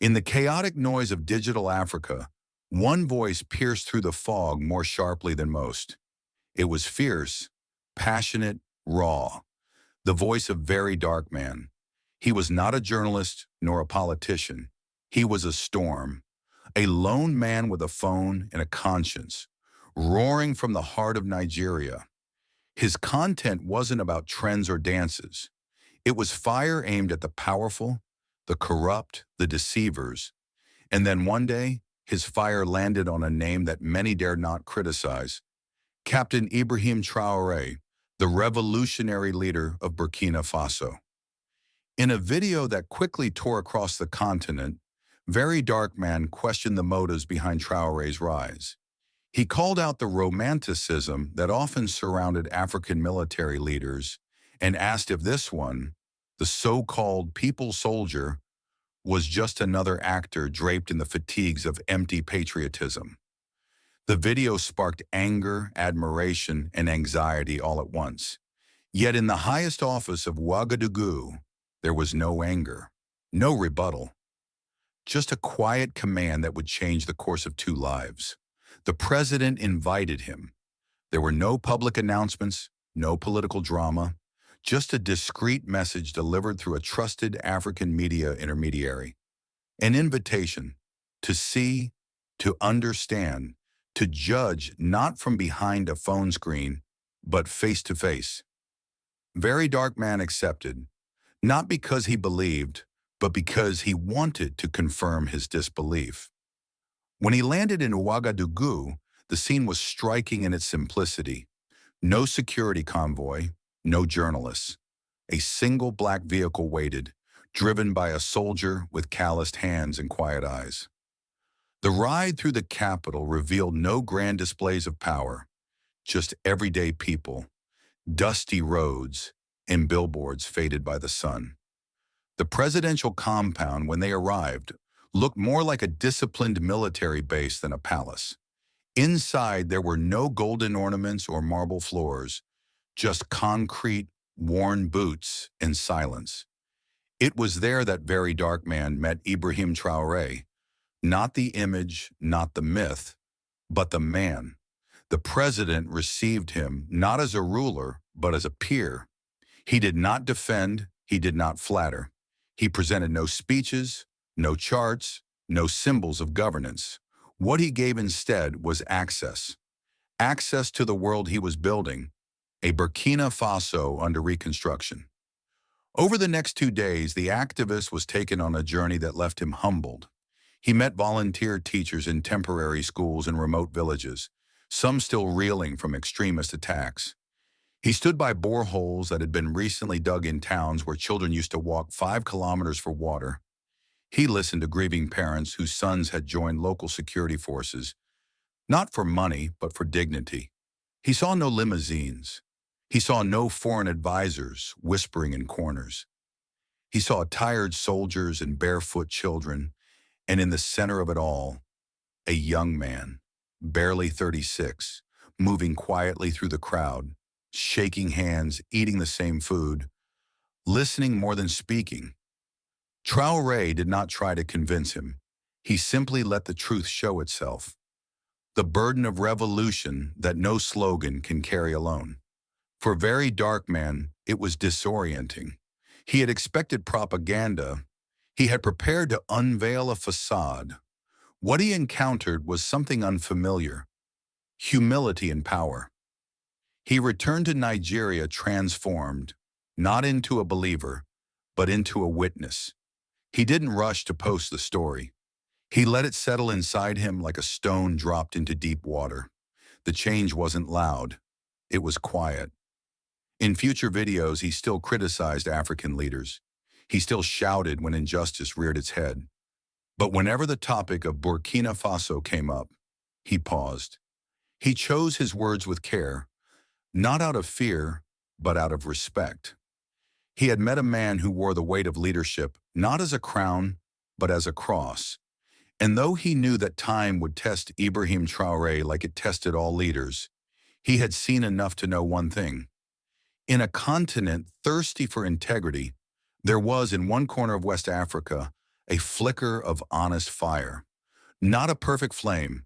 In the chaotic noise of digital Africa, one voice pierced through the fog more sharply than most. It was fierce, passionate, raw, the voice of VeryDarkMan. He was not a journalist nor a politician. He was a storm, a lone man with a phone and a conscience, roaring from the heart of Nigeria. His content wasn't about trends or dances. It was fire aimed at the powerful, the corrupt, the deceivers. And then one day, his fire landed on a name that many dared not criticize: Captain Ibrahim Traoré, the revolutionary leader of Burkina Faso. In a video that quickly tore across the continent, VeryDarkMan questioned the motives behind Traoré's rise. He called out the romanticism that often surrounded African military leaders and asked if this one, the so-called people soldier, was just another actor draped in the fatigues of empty patriotism. The video sparked anger, admiration, and anxiety all at once. Yet in the highest office of Ouagadougou, there was no anger, no rebuttal, just a quiet command that would change the course of two lives. The president invited him. There were no public announcements, no political drama, just a discreet message delivered through a trusted African media intermediary. An invitation to see, to understand, to judge not from behind a phone screen, but face to face. VeryDarkMan accepted, not because he believed, but because he wanted to confirm his disbelief. When he landed in Ouagadougou, the scene was striking in its simplicity. No security convoy, no journalists. A single black vehicle waited, driven by a soldier with calloused hands and quiet eyes. The ride through the capital revealed no grand displays of power, just everyday people, dusty roads, and billboards faded by the sun. The presidential compound, when they arrived, looked more like a disciplined military base than a palace. Inside, there were no golden ornaments or marble floors, just concrete, worn boots and silence. It was there that VeryDarkMan met Ibrahim Traoré, not the image, not the myth, but the man. The president received him not as a ruler, but as a peer. He did not defend, he did not flatter. He presented no speeches, no charts, no symbols of governance. What he gave instead was access. Access to the world he was building, a Burkina Faso under reconstruction. Over the next 2 days, the activist was taken on a journey that left him humbled. He met volunteer teachers in temporary schools in remote villages, some still reeling from extremist attacks. He stood by boreholes that had been recently dug in towns where children used to walk 5 kilometers for water. He listened to grieving parents whose sons had joined local security forces, not for money, but for dignity. He saw no limousines. He saw no foreign advisors whispering in corners. He saw tired soldiers and barefoot children, and in the center of it all, a young man, barely 36, moving quietly through the crowd, shaking hands, eating the same food, listening more than speaking. Traoré did not try to convince him. He simply let the truth show itself. The burden of revolution that no slogan can carry alone. For VeryDarkMan, it was disorienting. He had expected propaganda. He had prepared to unveil a facade. What he encountered was something unfamiliar: humility and power. He returned to Nigeria transformed, not into a believer, but into a witness. He didn't rush to post the story. He let it settle inside him like a stone dropped into deep water. The change wasn't loud. It was quiet. In future videos, he still criticized African leaders. He still shouted when injustice reared its head. But whenever the topic of Burkina Faso came up, he paused. He chose his words with care, not out of fear, but out of respect. He had met a man who wore the weight of leadership, not as a crown, but as a cross. And though he knew that time would test Ibrahim Traoré like it tested all leaders, he had seen enough to know one thing. In a continent thirsty for integrity, there was in one corner of West Africa a flicker of honest fire. Not a perfect flame,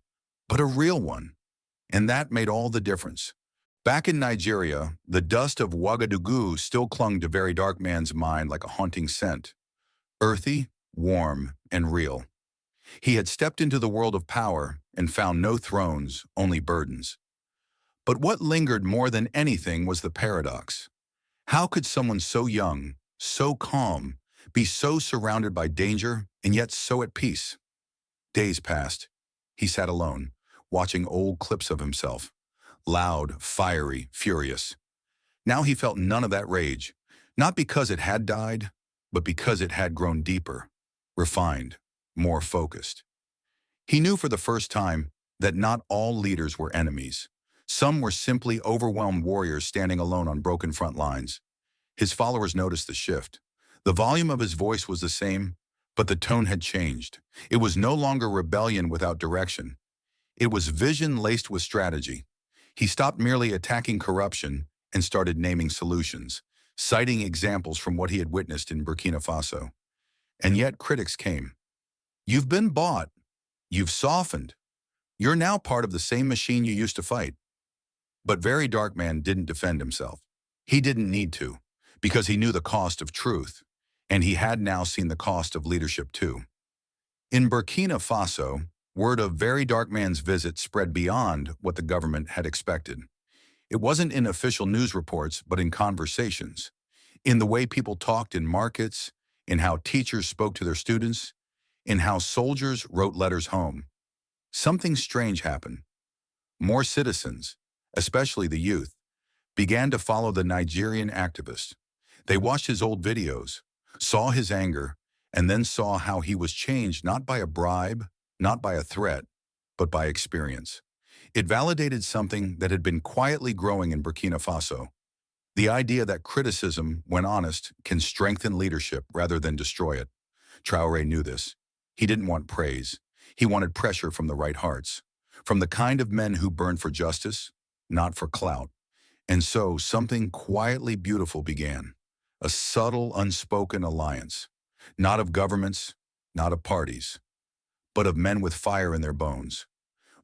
but a real one. And that made all the difference. Back in Nigeria, the dust of Ouagadougou still clung to VeryDarkMan's mind like a haunting scent. Earthy, warm, and real. He had stepped into the world of power and found no thrones, only burdens. But what lingered more than anything was the paradox. How could someone so young, so calm, be so surrounded by danger and yet so at peace? Days passed. He sat alone, watching old clips of himself. Loud, fiery, furious. Now he felt none of that rage, not because it had died, but because it had grown deeper, refined, more focused. He knew for the first time that not all leaders were enemies. Some were simply overwhelmed warriors standing alone on broken front lines. His followers noticed the shift. The volume of his voice was the same, but the tone had changed. It was no longer rebellion without direction. It was vision laced with strategy. He stopped merely attacking corruption and started naming solutions, citing examples from what he had witnessed in Burkina Faso. And yet critics came. You've been bought. You've softened. You're now part of the same machine you used to fight. But VeryDarkMan didn't defend himself. He didn't need to, because he knew the cost of truth, and he had now seen the cost of leadership too. In Burkina Faso, word of VeryDarkMan's visit spread beyond what the government had expected. It wasn't in official news reports, but in conversations, in the way people talked in markets, in how teachers spoke to their students, in how soldiers wrote letters home. Something strange happened. More citizens, especially the youth, began to follow the Nigerian activist. They watched his old videos, saw his anger, and then saw how he was changed not by a bribe, not by a threat, but by experience. It validated something that had been quietly growing in Burkina Faso. The idea that criticism, when honest, can strengthen leadership rather than destroy it. Traoré knew this. He didn't want praise. He wanted pressure from the right hearts, from the kind of men who burned for justice, not for clout. And so something quietly beautiful began, a subtle, unspoken alliance, not of governments, not of parties, but of men with fire in their bones.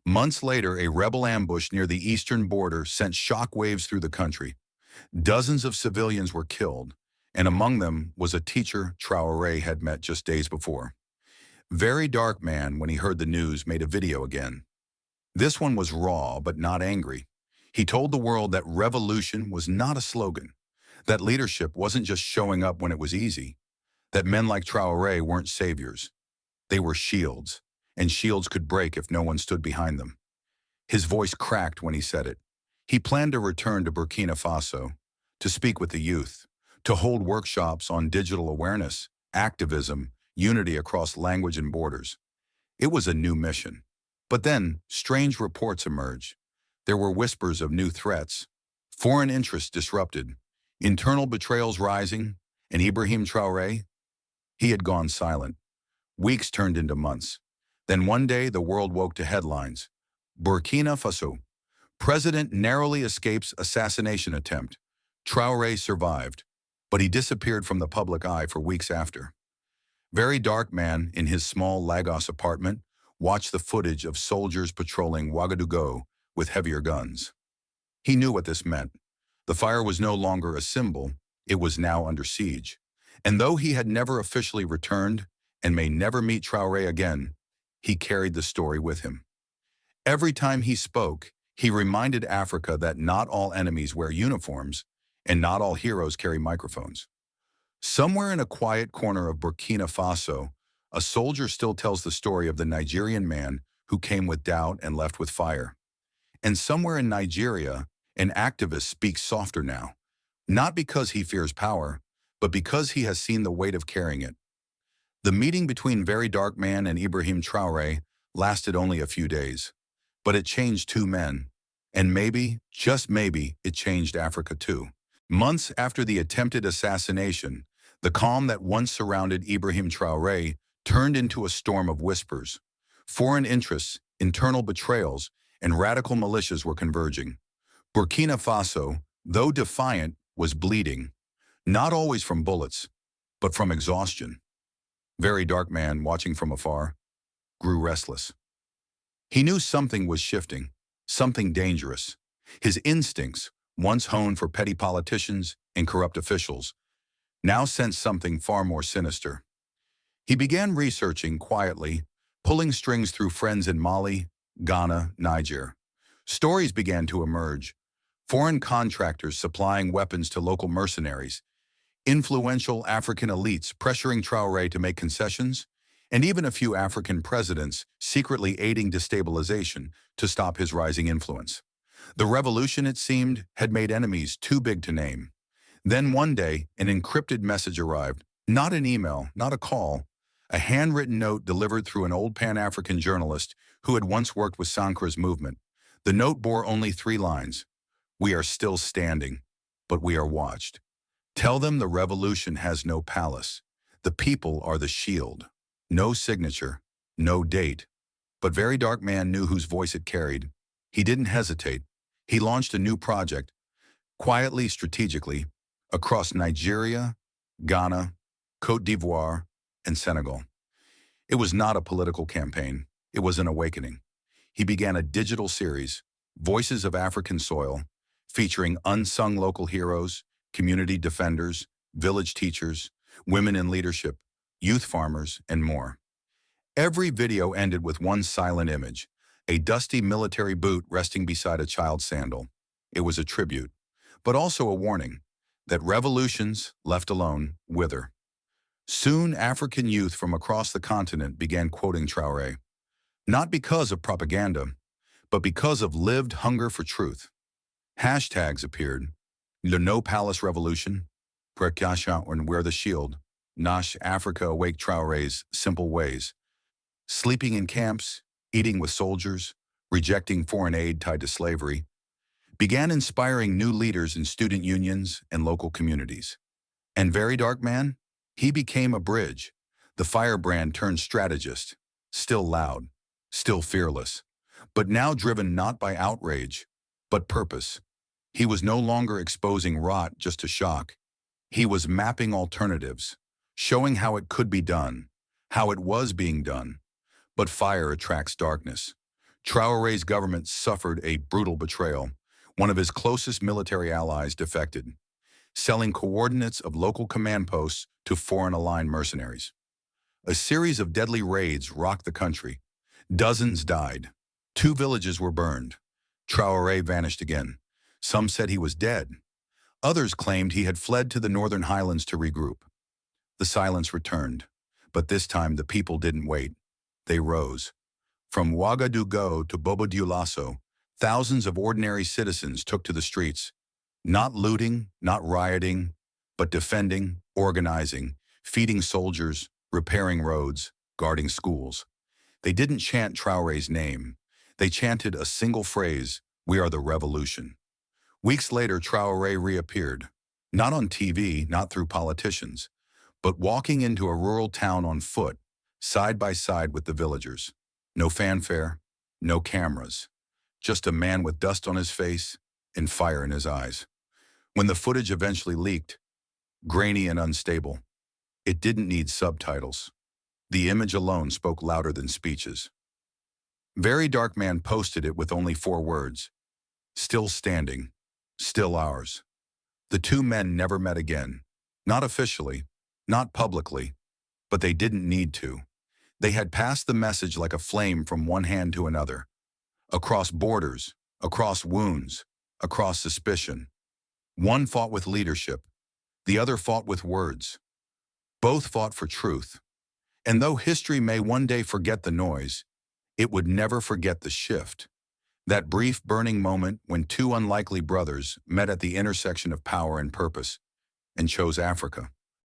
Months later, a rebel ambush near the eastern border sent shockwaves through the country. Dozens of civilians were killed, and among them was a teacher Traoré had met just days before. VeryDarkMan, when he heard the news, made a video again. This one was raw, but not angry. He told the world that revolution was not a slogan, that leadership wasn't just showing up when it was easy, that men like Traoré weren't saviors. They were shields, and shields could break if no one stood behind them. His voice cracked when he said it. He planned to return to Burkina Faso, to speak with the youth, to hold workshops on digital awareness, activism, unity across language and borders. It was a new mission. But then, strange reports emerged. There were whispers of new threats, foreign interests disrupted, internal betrayals rising, and Ibrahim Traoré, he had gone silent. Weeks turned into months. Then one day, the world woke to headlines. Burkina Faso. President narrowly escapes assassination attempt. Traoré survived, but he disappeared from the public eye for weeks after. VeryDarkMan, in his small Lagos apartment, watched the footage of soldiers patrolling Ouagadougou with heavier guns. He knew what this meant. The fire was no longer a symbol, it was now under siege. And though he had never officially returned and may never meet Traoré again, he carried the story with him. Every time he spoke, he reminded Africa that not all enemies wear uniforms and not all heroes carry microphones. Somewhere in a quiet corner of Burkina Faso, a soldier still tells the story of the Nigerian man who came with doubt and left with fire. And somewhere in Nigeria, an activist speaks softer now, not because he fears power, but because he has seen the weight of carrying it. The meeting between VeryDarkMan and Ibrahim Traoré lasted only a few days, but it changed two men, and maybe, just maybe, it changed Africa too. Months after the attempted assassination, the calm that once surrounded Ibrahim Traoré turned into a storm of whispers. Foreign interests, internal betrayals, and radical militias were converging. Burkina Faso, though defiant, was bleeding, not always from bullets, but from exhaustion. VeryDarkMan, watching from afar, grew restless. He knew something was shifting, something dangerous. His instincts, once honed for petty politicians and corrupt officials, now sensed something far more sinister. He began researching quietly, pulling strings through friends in Mali, Ghana, Niger. Stories began to emerge. Foreign contractors supplying weapons to local mercenaries, influential African elites pressuring Traoré to make concessions, and even a few African presidents secretly aiding destabilization to stop his rising influence. The revolution, it seemed, had made enemies too big to name. Then one day, an encrypted message arrived. Not an email, not a call, a handwritten note delivered through an old Pan-African journalist who had once worked with Sankra's movement. The note bore only 3 lines. "We are still standing, but we are watched. Tell them the revolution has no palace. The people are the shield." No signature, no date. But VeryDarkMan knew whose voice it carried. He didn't hesitate. He launched a new project, quietly, strategically, across Nigeria, Ghana, Côte d'Ivoire, and Senegal. It was not a political campaign. It was an awakening. He began a digital series, Voices of African Soil, featuring unsung local heroes, community defenders, village teachers, women in leadership, youth farmers, and more. Every video ended with one silent image, a dusty military boot resting beside a child's sandal. It was a tribute, but also a warning that revolutions, left alone, wither. Soon, African youth from across the continent began quoting Traoré, not because of propaganda, but because of lived hunger for truth. Hashtags appeared: Le No Palace Revolution, Prekasha and Wear the Shield, Nash Africa Awake Traoré's Simple Ways, sleeping in camps, eating with soldiers, rejecting foreign aid tied to slavery, began inspiring new leaders in student unions and local communities. And VeryDarkMan, he became a bridge, the firebrand turned strategist, still loud, still fearless, but now driven not by outrage, but purpose. He was no longer exposing rot just to shock. He was mapping alternatives, showing how it could be done, how it was being done. But fire attracts darkness. Traoré's government suffered a brutal betrayal. One of his closest military allies defected, selling coordinates of local command posts to foreign-aligned mercenaries. A series of deadly raids rocked the country. Dozens died. 2 villages were burned. Traoré vanished again. Some said he was dead. Others claimed he had fled to the northern highlands to regroup. The silence returned, but this time the people didn't wait. They rose. From Ouagadougou to Bobo Dioulasso, thousands of ordinary citizens took to the streets, not looting, not rioting, but defending, organizing, feeding soldiers, repairing roads, guarding schools. They didn't chant Traoré's name. They chanted a single phrase: "We are the revolution." Weeks later, Traoré reappeared, not on TV, not through politicians, but walking into a rural town on foot, side by side with the villagers. No fanfare, no cameras, just a man with dust on his face and fire in his eyes. When the footage eventually leaked, grainy and unstable, it didn't need subtitles. The image alone spoke louder than speeches. VeryDarkMan posted it with only 4 words: "Still standing, still ours." The 2 men never met again, not officially, not publicly, but they didn't need to. They had passed the message like a flame from one hand to another, across borders, across wounds, across suspicion. One fought with leadership, the other fought with words. Both fought for truth. And though history may one day forget the noise, it would never forget the shift. That brief burning moment when 2 unlikely brothers met at the intersection of power and purpose and chose Africa.